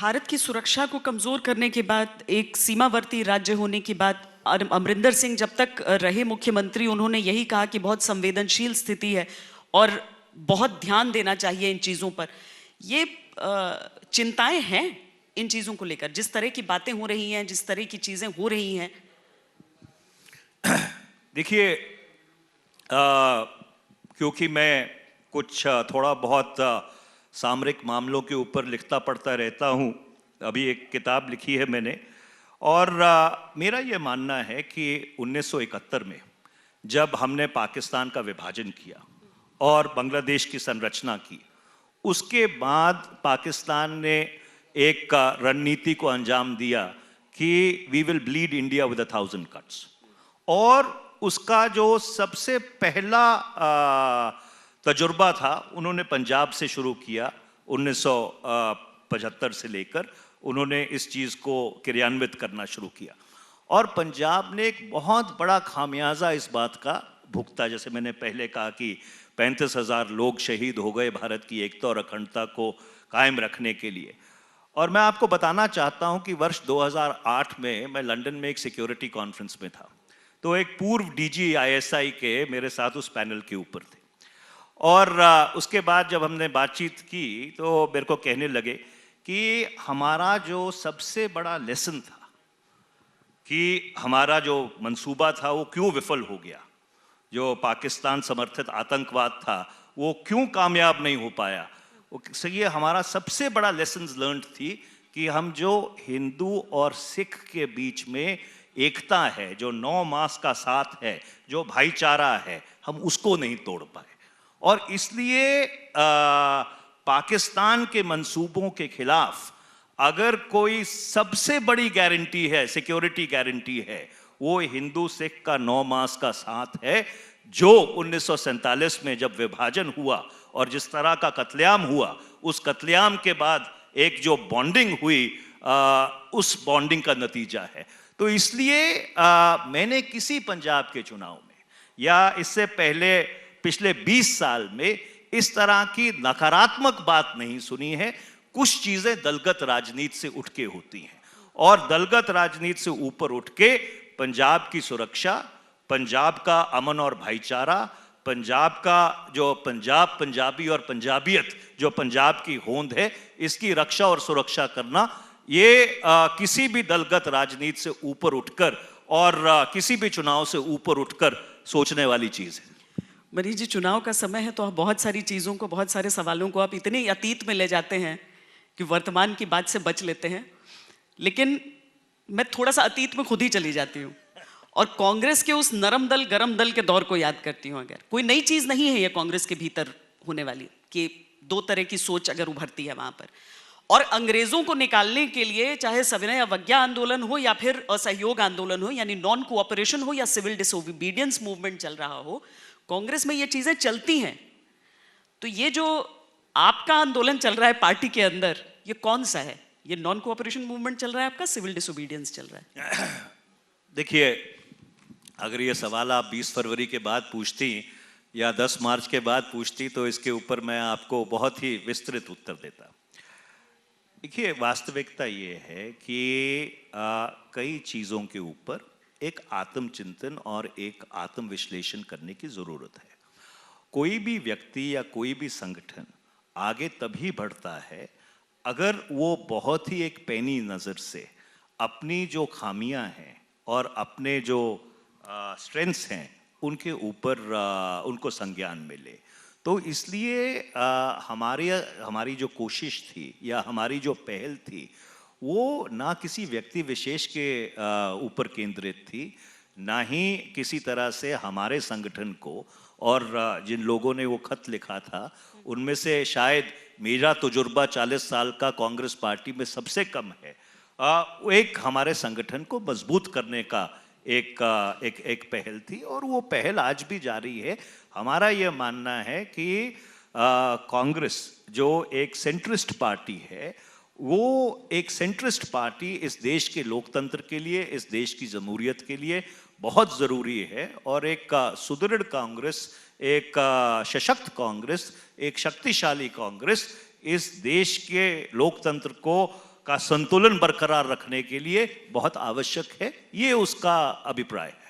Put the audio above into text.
भारत की सुरक्षा को कमजोर करने के बाद, एक सीमावर्ती राज्य होने की बात, अमरिंदर सिंह जब तक रहे मुख्यमंत्री उन्होंने यही कहा कि बहुत संवेदनशील स्थिति है और बहुत ध्यान देना चाहिए इन चीज़ों पर। ये चिंताएं हैं इन चीज़ों को लेकर, जिस तरह की बातें हो रही हैं, जिस तरह की चीज़ें हो रही हैं। देखिए, क्योंकि मैं कुछ थोड़ा बहुत सामरिक मामलों के ऊपर लिखता पढ़ता रहता हूँ, अभी एक किताब लिखी है मैंने, और मेरा ये मानना है कि 1971 में जब हमने पाकिस्तान का विभाजन किया और बांग्लादेश की संरचना की, उसके बाद पाकिस्तान ने एक रणनीति को अंजाम दिया कि we will bleed India with 1000 cuts. और उसका जो सबसे पहला तजुर्बा था, उन्होंने पंजाब से शुरू किया। 1975 से लेकर उन्होंने इस चीज़ को क्रियान्वित करना शुरू किया, और पंजाब ने एक बहुत बड़ा खामियाजा इस बात का भुगता। जैसे मैंने पहले कहा कि 35,000 लोग शहीद हो गए भारत की एकता और अखंडता को कायम रखने के लिए। और मैं आपको बताना चाहता हूं कि वर्ष 2008 में मैं लंदन में एक सिक्योरिटी कॉन्फ्रेंस में था, तो एक पूर्व डीजी आईएसआई के मेरे साथ उस पैनल के ऊपर थे, और उसके बाद जब हमने बातचीत की तो मेरे को कहने लगे कि हमारा जो सबसे बड़ा लेसन था कि हमारा जो मंसूबा था वो क्यों विफल हो गया, जो पाकिस्तान समर्थित आतंकवाद था वो क्यों कामयाब नहीं हो पाया, ये हमारा सबसे बड़ा लेसन्स लर्न्ड थी कि हम जो हिंदू और सिख के बीच में एकता है, जो 9 मास का साथ है, जो भाईचारा है, हम उसको नहीं तोड़ पाए। और इसलिए पाकिस्तान के मंसूबों के खिलाफ अगर कोई सबसे बड़ी गारंटी है, सिक्योरिटी गारंटी है, वो हिंदू सिख का 9 मास का साथ है, जो 1947 में जब विभाजन हुआ और जिस तरह का कत्लेआम हुआ, उस कत्लेआम के बाद एक जो बॉन्डिंग हुई, उस बॉन्डिंग का नतीजा है। तो इसलिए मैंने किसी पंजाब के चुनाव में या इससे पहले पिछले 20 साल में इस तरह की नकारात्मक बात नहीं सुनी है। कुछ चीजें दलगत राजनीति से उठ के होती हैं, और दलगत राजनीति से ऊपर उठ के पंजाब की सुरक्षा, पंजाब का अमन और भाईचारा, पंजाब का जो पंजाबी और पंजाबियत, जो पंजाब की होंद है, इसकी रक्षा और सुरक्षा करना, ये किसी भी दलगत राजनीति से ऊपर उठकर और किसी भी चुनाव से ऊपर उठकर सोचने वाली चीज है। मनीष जी, चुनाव का समय है तो आप बहुत सारी चीज़ों को, बहुत सारे सवालों को आप इतने अतीत में ले जाते हैं कि वर्तमान की बात से बच लेते हैं। लेकिन मैं थोड़ा सा अतीत में खुद ही चली जाती हूँ और कांग्रेस के उस नरम दल गरम दल के दौर को याद करती हूँ। अगर कोई नई चीज़ नहीं है ये कांग्रेस के भीतर होने वाली, कि 2 तरह की सोच अगर उभरती है वहाँ पर, और अंग्रेजों को निकालने के लिए चाहे सविनय अवज्ञा आंदोलन हो या फिर असहयोग आंदोलन हो, यानी नॉन कोऑपरेशन हो या सिविल डिसोबीडियंस मूवमेंट चल रहा हो, कांग्रेस में ये चीजें चलती हैं। तो ये जो आपका आंदोलन चल रहा है पार्टी के अंदर, ये कौन सा है? ये नॉन कोऑपरेशन मूवमेंट चल रहा है आपका, सिविल डिसोबीडियंस चल रहा है? देखिए, अगर ये सवाल आप 20 फरवरी के बाद पूछती या 10 मार्च के बाद पूछती तो इसके ऊपर मैं आपको बहुत ही विस्तृत उत्तर देता। देखिए, वास्तविकता ये है कि कई चीज़ों के ऊपर एक आत्मचिंतन और एक आत्मविश्लेषण करने की ज़रूरत है। कोई भी व्यक्ति या कोई भी संगठन आगे तभी बढ़ता है अगर वो बहुत ही एक पैनी नज़र से अपनी जो खामियां हैं और अपने जो स्ट्रेंथ्स हैं उनके ऊपर उनको संज्ञान में ले। तो इसलिए हमारी जो कोशिश थी या हमारी जो पहल थी वो ना किसी व्यक्ति विशेष के ऊपर केंद्रित थी, ना ही किसी तरह से हमारे संगठन को, और जिन लोगों ने वो खत लिखा था उनमें से शायद मेरा तजुर्बा 40 साल का कांग्रेस पार्टी में सबसे कम है। एक हमारे संगठन को मजबूत करने का एक पहल थी, और वो पहल आज भी जारी है। हमारा ये मानना है कि कांग्रेस जो एक सेंट्रिस्ट पार्टी है, वो एक सेंट्रिस्ट पार्टी इस देश के लोकतंत्र के लिए, इस देश की जमहूरियत के लिए बहुत ज़रूरी है। और एक सुदृढ़ कांग्रेस, एक सशक्त कांग्रेस, एक शक्तिशाली कांग्रेस इस देश के लोकतंत्र को का संतुलन बरकरार रखने के लिए बहुत आवश्यक है, ये उसका अभिप्राय है।